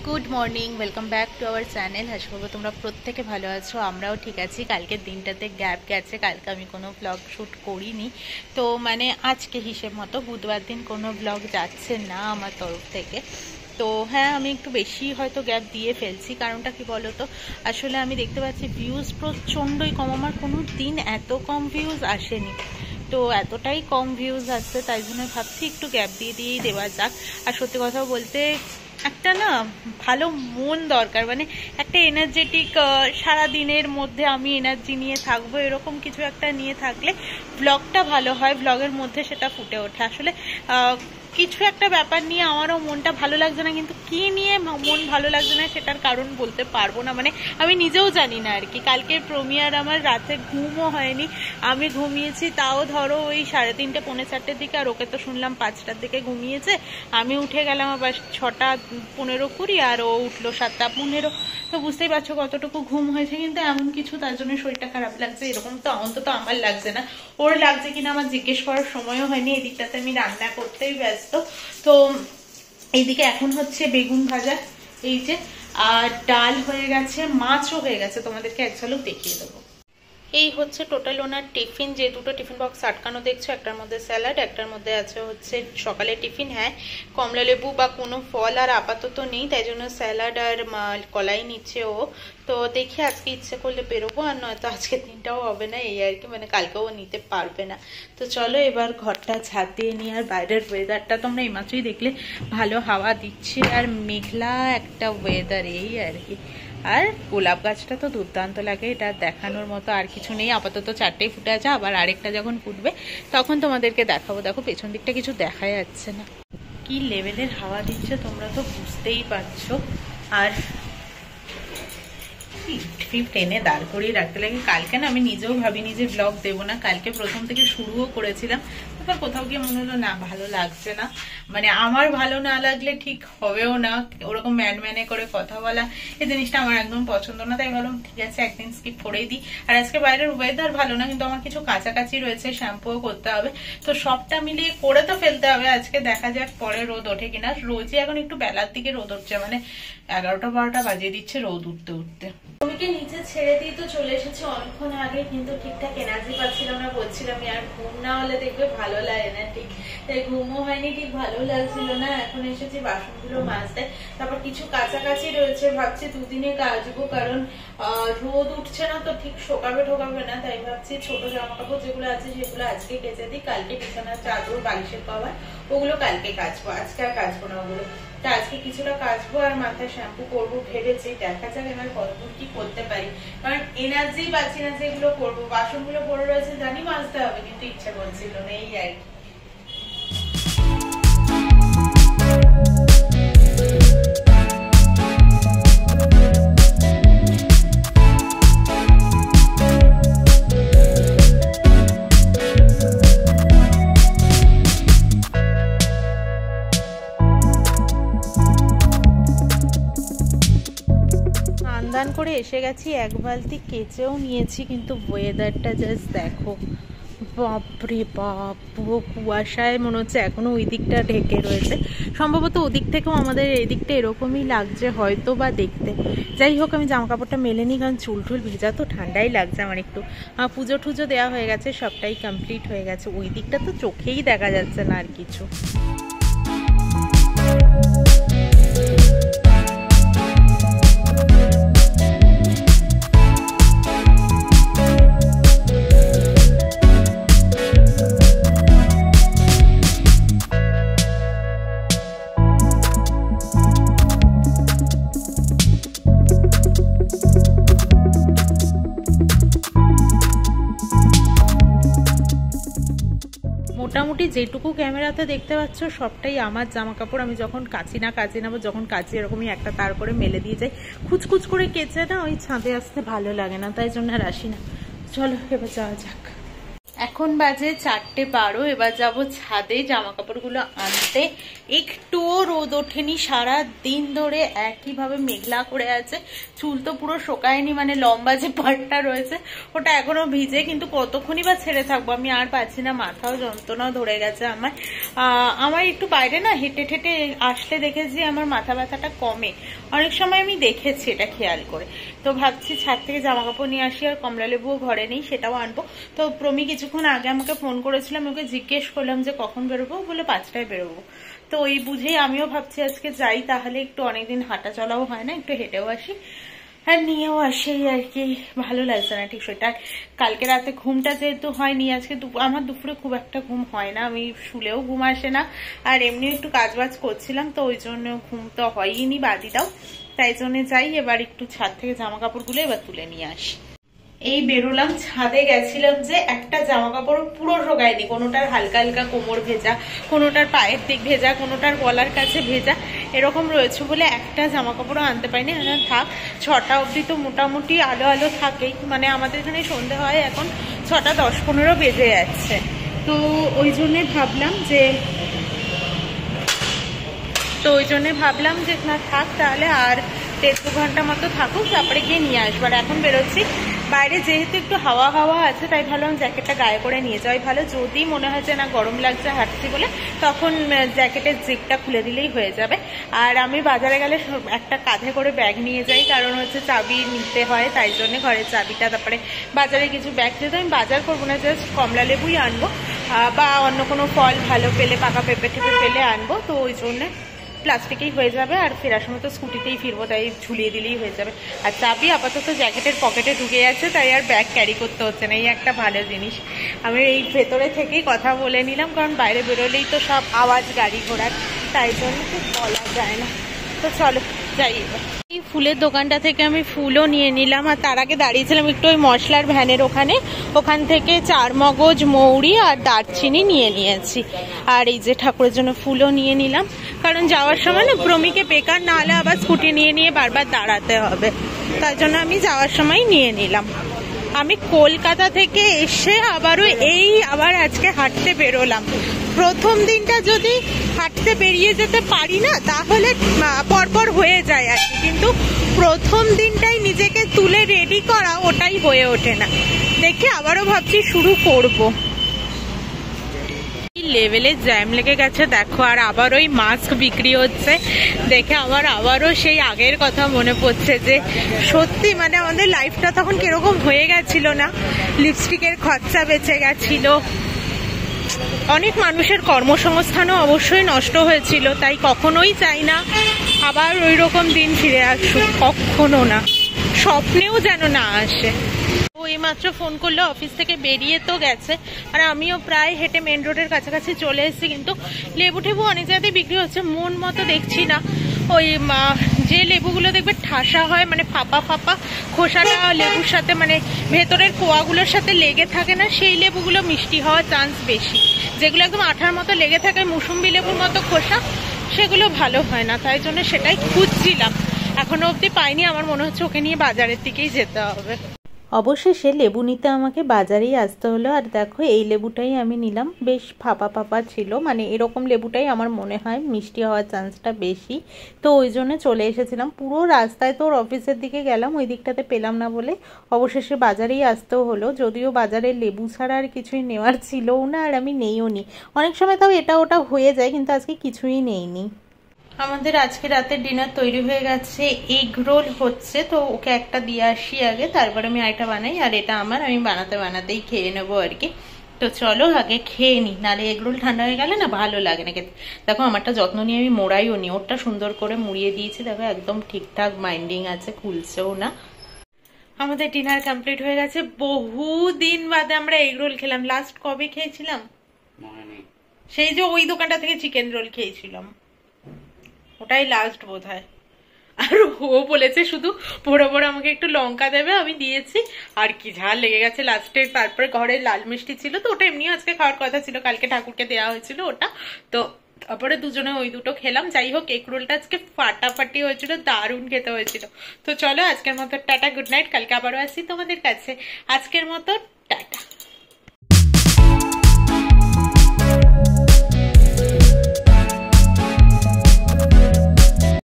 Good morning, welcome back to our channel. আশা করবো তোমরা প্রত্যেকে ভালো আছো, আমরাও ঠিক আছি। কালকের দিনটাতে গ্যাপ গেছে, কালকে আমি কোনো ব্লগ শ্যুট করিনি। তো আজকে হিসেব মতো বুধবার দিন কোনো ব্লগ যাচ্ছে না আমার তরফ থেকে। তো হ্যাঁ, আমি একটু বেশি হয়তো গ্যাপ দিয়ে ফেলছি। কারণটা কি বলো তো, আসলে আমি দেখতে পাচ্ছি ভিউজ প্রচণ্ডই কম। আমার কোনো দিন এত কম ভিউজ আসেনি। তো এতটাই কম ভিউজ আসছে, তাই জন্য ভাবছি একটু গ্যাপ দিয়েই দেওয়া যাক। আর সত্যি কথা বলতে একটা না ভালো মন দরকার, একটা এনার্জেটিক, সারা দিনের মধ্যে আমি এনার্জি নিয়ে থাকবো, এরকম কিছু একটা নিয়ে থাকলে ব্লগটা ভালো হয়, ব্লগের মধ্যে সেটা ফুটে ওঠে। আসলে কিছু একটা ব্যাপার নিয়ে আমারও মনটা ভালো লাগছে না, কিন্তু কি নিয়ে মন ভালো লাগছে না সেটার কারণ বলতে পারবো না। আমি নিজেও জানি না আর কি। কালকের প্রিমিয়ার আমার রাতে ঘুমও হয়নি। আমি ঘুমিয়েছি তাও ধরো ওই 3:30 পৌনে 4টের দিকে, আর ওকে তো শুনলাম 5টার দিকে ঘুমিয়েছে। আমি উঠে গেলাম আবার 6:15-20, আর ও উঠলো 7:15। তো বুঝতেই পারছো কতটুকু ঘুম হয়েছে। কিন্তু এমন কিছু তার জন্য শরীরটা খারাপ লাগছে এরকম তো অন্তত আমার লাগছে না। ওর লাগছে কিনা আমার জিজ্ঞেস করার সময়ও হয়নি। এদিকটাতে আমি রান্না করতেই ব্যস্ত। তো এইদিকে এখন হচ্ছে বেগুন ভাজা, এই যে, আর ডাল হয়ে গেছে, মাছও হয়ে গেছে, তোমাদেরকে এক ঝলক দেখিয়ে দেবো। এই হচ্ছে টোটাল ওনার টিফিন। যে দুটো টিফিন বক্স আটকানো দেখছো, একটার মধ্যে স্যালাড, একটার মধ্যে আছে হচ্ছে সকালের টিফিন। হ্যাঁ, কমলা লেবু বা কোনো ফল আর আপাতত নেই, তাই জন্য স্যালাড আর কলাই নিচ্ছে ও। তো দেখি আজকে ইচ্ছে করলে বেরোবো, আর নয়তো আজকের দিনটাও হবে না, এই আর কি। কালকেও নিতে পারবে না। তো চলো এবার ঘরটা ঝাঁট দিয়ে নিই। আর বাইরের ওয়েদারটা তোমরা এইমাত্রই দেখলে, ভালো হাওয়া দিচ্ছে আর মেঘলা একটা ওয়েদার, এই আর কি। আর গোলাপ গাছটা তো দুর্দান্ত লাগে, এটা দেখানোর মতো আর কিছু নেই। আপাতত 4টেই ফুটে আছে, আবার আরেকটা যখন ফুটবে তখন তোমাদেরকে দেখাবো। দেখো পেছন দিকটা কিছু দেখা যাচ্ছে না, কি লেভেলের হাওয়া দিচ্ছে তোমরা তো বুঝতেই পারছো। আর ট্রেনে দাঁড় করিয়ে রাখতে লাগে। কালকে না আমি নিজেও ভাবিনি যে ব্লগ দেবো না, কালকে প্রথম থেকে শুরুও করেছিলাম। তারপর কোথাও গিয়ে মনে হলো না, ভালো লাগছে না। আমার ভালো না লাগলে ঠিক হবেও না। ওরকম ম্যানে করে কথা বলা, এই জিনিসটা আমার একদম পছন্দ না। তাই ভাবলাম ঠিক আছে, একদিন স্কিপ করেই দিই। আর আজকে বাইরের ওয়েদার ভালো না, কিন্তু আমার কিছু কাছাকাছি রয়েছে, শ্যাম্পুও করতে হবে। তো সবটা মিলিয়ে করে তো ফেলতে হবে আজকে। দেখা যাক পরে রোদ ওঠে কিনা। রোজই এখন একটু বেলার দিকে রোদ উঠছে, 11টা-12টা বাজিয়ে দিচ্ছে রোদ উঠতে উঠতে। তুমিকে নিচে ছেড়ে দিয়ে তো চলে এসেছি অনেকক্ষণ আগে, কিন্তু ঠিকঠাক এনার্জি পাচ্ছিলাম না। বলছিলাম আর ঘুম না হলে দেখবে ভালো লাগে না, ঠিক তাই ঘুমও হয়নি, ঠিক ভালো লাগছিল না। এখন এসেছি বাসনগুলো মাজতে। তারপর কিছু কাছাকাছি রয়েছে, ভাবছি দুদিনে কাচবো, কারণ রোদ উঠছে না তো ঠিক শোকাবে ঠোকাবে না। তাই ভাবছি ছোট জামা কাপড় যেগুলো আছে সেগুলো আজকে কেচে দিই, কালকে বিছানার চাদর, বালিশের কভার ওগুলো কালকে কাচবো, আজকে আর কাচবো না ওগুলো। তা আজকে কিছুটা কাচবো আর মাথায় শ্যাম্পু করবো ভেবেছি। দেখা যাক এবার কতদূর কি করতে পারি, কারণ এনার্জি পাচ্ছি না যে এগুলো করবো। বাসনগুলো পড়ে রয়েছে, জানি মাজতে হবে, কিন্তু ইচ্ছা করছিল না, এই আর কি। স্নান করে এসে গেছি, এক বালতি কেচেও নিয়েছি, কিন্তু ওয়েদারটা জাস্ট দেখো, বাপরে বাপ, পুরো কুয়াশায় মনে হচ্ছে এখনো ওই দিকটা ঢেকে রয়েছে। সম্ভবত ওদিক থেকেও আমাদের এই দিকটা এরকমই লাগছে হয়তো বা দেখতে। যাই হোক, আমি জামা কাপড়টা মেলে নিই, কারণ চুল টুল ভেজা তো, ঠান্ডাই লাগছে আমার একটু। পুজো টুজো দেওয়া হয়ে গেছে, সবটাই কমপ্লিট হয়ে গেছে। ওই দিকটা তো চোখেই দেখা যাচ্ছে না আর কিছু। মোটামুটি যেটুকু ক্যামেরাতে দেখতে পাচ্ছ সবটাই আমার জামা কাপড়। আমি যখন কাচি না যখন কাচি এরকমই একটা তার করে মেলে দিয়ে যাই। খুচকুচ করে কেচে না ওই ছাদে আসতে ভালো লাগে না, তাই জন্য আর আসি না। চলো এবার যাওয়া যাক। এখন বাজে 4:12। এবার যাব ছাদে জামা কাপড়গুলো আনতে। একটুও রোদ ওঠেনি সারা দিন ধরে, একইভাবে মেঘলা করে আছে। চুল তো পুরো শোকায়নি, মানে লম্বা যে পাটটা রয়েছে ওটা এখনো ভিজে, কিন্তু কতক্ষণই বা ছেড়ে থাকবো, আমি আর পাচ্ছি না। মাথাও যন্ত্রণাও ধরে গেছে আমার একটু বাইরে না হেঁটে ঠেটে আসলে দেখেছি আমার মাথা ব্যথাটা কমে। অনেক সময় আমি দেখেছি এটা খেয়াল করে। তো ভাবছি ছাদ থেকে জামা কাপড় নিয়ে আসি, আর কমলা লেবুও ঘরে নেই, সেটাও আনবো। তো প্রমি কিছুক্ষণ আগে আমাকে ফোন করেছিলাম, ওকে জিজ্ঞেস করলাম যে কখন বেরোবো, বলে 5টায় বেরোবো। তো ওই বুঝেই আমিও ভাবছি আজকে যাই, তাহলে একটু অনেকদিন হাঁটা চলাও হয় না, একটু হেঁটেও আসি আর নিয়েও আসি আর কি। ভালো লাগছে না ঠিক সেটা। কালকে রাতে ঘুমটা যেহেতু হয়নি, আজকে আমার দুপুরে খুব একটা ঘুম হয় না, আমি শুলেও ঘুম আসে না, আর এমনি একটু কাজ বাজ করছিলাম, তো ওই জন্য ঘুম তো হয়নি বাদিটাও। তাই জন্য যাই, এবার একটু ছাদ থেকে জামা কাপড়গুলো এবার তুলে নিয়ে আসি। এই বেরোলাম, ছাদে গেছিলাম যে একটা জামা কাপড় পুরো শোকায়নি, কোনোটার হালকা হালকা কোমর ভেজা, কোনোটার পায়ের দিক ভেজা, কোনোটার গলার কাছে ভেজা, এরকম রয়েছে বলে একটা জামা কাপড়ও আনতে পারিনি। থাক, 6টা অবধি তো মোটামুটি আলো আলো থাকেই, মানে আমাদের এখানে সন্ধে হয় এখন 6টা 10-15 বেজে যাচ্ছে। তো ওই জন্যে ভাবলাম যে না থাক, তাহলে আর 1.5-2 ঘন্টা মতো থাকুক, তারপরে গিয়ে নিয়ে আসবো। আর এখন বেরোচ্ছি বাইরে, যেহেতু একটু হাওয়া হাওয়া আছে, তাই ভাবলাম জ্যাকেটটা গায়ে করে নিয়ে যাওয়াই ভালো। যদি মনে হয় যে না গরম লাগছে হাঁটছি বলে, তখন জ্যাকেটের জিপটা খুলে দিলেই হয়ে যাবে। আর আমি বাজারে গেলে একটা কাঁধে করে ব্যাগ নিয়ে যাই, কারণ হচ্ছে চাবি নিতে হয়, তাই জন্য ঘরের চাবিটা, তারপরে বাজারে কিছু ব্যাগ, যেহেতু আমি বাজার করবো না, জাস্ট কমলা লেবুই আনবো বা অন্য কোনো ফল ভালো পেলে, পাকা পেঁপে টেপে পেলে আনবো, তো ওই জন্যে প্লাস্টিকেই হয়ে যাবে। আর ফেরার সময় তো স্কুটিতেই ফিরবো, তাই ঝুলিয়ে দিলেই হয়ে যাবে। আর চাবি আপাতত জ্যাকেটের পকেটে ঢুকে যাচ্ছে, তাই আর ব্যাগ ক্যারি করতে হচ্ছে না, এই একটা ভালো জিনিস। আমি এই ভেতরে থেকেই কথা বলে নিলাম, কারণ বাইরে বেরোলেই তো সব আওয়াজ গাড়ি ঘোড়ার, তাই জন্য তো বলা যায় না। তো চলো যাই এবার। এই ফুলের দোকানটা থেকে আমি ফুলও নিয়ে নিলাম, আর তার আগে দাঁড়িয়েছিলাম একটু ওই মশলার ভ্যানের ওখান থেকে 4 মগজ, মৌরি আর দারচিনি নিয়ে নিয়েছি। আর এই যে ঠাকুরের জন্য ফুলও নিয়ে নিলাম, কারণ যাওয়ার সময় না প্রমিকে বেকার না হলে আবার স্কুটি নিয়ে বারবার দাঁড়াতে হবে, তাই জন্য আমি যাওয়ার সময় নিয়ে নিলাম। আমি কলকাতা থেকে এসে আবার আজকে হাঁটতে বেরোলাম। প্রথম দিনটা যদি হাঁটতে বেরিয়ে যেতে পারি না, তাহলে পরপর হয়ে যায় আর কি, কিন্তু প্রথম দিনটাই নিজেকে তুলে রেডি করা, ওটাই হয়ে ওঠে না। দেখে আবারও ভাবছি শুরু করবো। লেভেলে জ্যাম লেগে গেছে দেখো, আর আবার ওই মাস্ক বিক্রি হচ্ছে দেখে আমার আবারও সেই আগের কথা মনে পড়ছে, যে সত্যি মানে আমাদের লাইফটা তখন কিরকম হয়ে গেছিল না, লিপস্টিকের খরচা বেঁচে গেছিল, অনেক মানুষের কর্মসংস্থানও অবশ্যই নষ্ট হয়েছিল। তাই কখনোই চাই না আবার ওই রকম দিন ফিরে আসুক, কখনো না, স্বপ্নেও যেন না আসে। ও এইমাত্র ফোন করলো, অফিস থেকে বেরিয়ে তো গেছে, আর আমিও প্রায় হেঁটে মেন রোডের কাছাকাছি চলে এসেছি, কিন্তু লেবু টেবু অনেক জায়গায় বিক্রি হচ্ছে, মন মতো দেখছি না। ওই যে লেবুগুলো দেখবে ঠাসা হয়, মানে ফাঁপা ফাঁপা খোসাটা লেবুর সাথে, মানে ভেতরের কোয়াগুলোর সাথে লেগে থাকে না, সেই লেবুগুলো মিষ্টি হওয়ার চান্স বেশি। যেগুলো একদম আঠার মতো লেগে থাকে, মুসুম্বি লেবুর মতো খোসা, সেগুলো ভালো হয় না, তাই জন্য সেটাই খুঁজছিলাম, এখনো অবধি পাইনি। আমার মনে হচ্ছে ওকে নিয়ে বাজারের দিকেই যেতে হবে। অবশেষে লেবু নিতে আমাকে বাজারেই আসতে হলো। আর দেখো এই লেবুটাই আমি নিলাম, বেশ ফাঁপা ফাঁপা ছিল, মানে এরকম লেবুটাই আমার মনে হয় মিষ্টি হওয়ার চান্সটা বেশি, তো ওই জন্য চলে এসেছিলাম। পুরো রাস্তায় তো ওর অফিসের দিকে গেলাম, ওই দিকটাতে পেলাম না বলে অবশেষে বাজারেই আসতেও হলো, যদিও বাজারে লেবু ছাড়া আর কিছুই নেওয়ার ছিলও না, আর আমি নেইও নি। অনেক সময় তাও এটা ওটা হয়ে যায়, কিন্তু আজকে কিছুই নেইনি। আমাদের আজকে রাতের ডিনার তৈরি হয়ে গেছে, এগ রোল হচ্ছে, তো ওকে একটা দিয়ে আসি আগে, তারপরে আমি আরেকটা বানাই, আর এটা আমি বানাতেই খেয়ে নেবো আর কি। তো চলো আগে খেয়ে নি, নাহলে এগ রোল ঠান্ডা হয়ে গেলে না ভালো লাগে না খেতে। দেখো আমারটা যত্ন নিয়ে আমি মোড়াইও নি, ওরটা সুন্দর করে মুড়িয়ে দিয়েছি, দেখো একদম ঠিকঠাক বাইন্ডিং আছে, খুলছেও না। আমাদের ডিনার কমপ্লিট হয়ে গেছে, বহুদিন বাদে আমরা এগ রোল খেলাম। লাস্ট কবে খেয়েছিলাম? সেই যে ওই দোকানটা থেকে চিকেন রোল খেয়েছিলাম, ওটাই লাস্ট বোধ হয়। আর ও বলেছে শুধু বড় বড় আমাকে একটু লঙ্কা দেবে, আমি দিয়েছি, আর কি ঝাল লেগে গেছে লাস্টে। তারপরে ঘরে লাল মিষ্টি ছিল, তো ওটা এমনি আজকে খাওয়ার কথা ছিল, কালকে ঠাকুরকে দেওয়া হয়েছিল ওটা, তো তারপরে দুজনে ওই দুটো খেলাম। যাই হোক এগ রোলটা আজকে ফাটাফাটি হয়েছিল, দারুণ খেতে হয়েছিল। তো চলো আজকের মতো টাটা, গুড নাইট, কালকে আবারও আসি তোমাদের কাছে। আজকের মতো টাটা।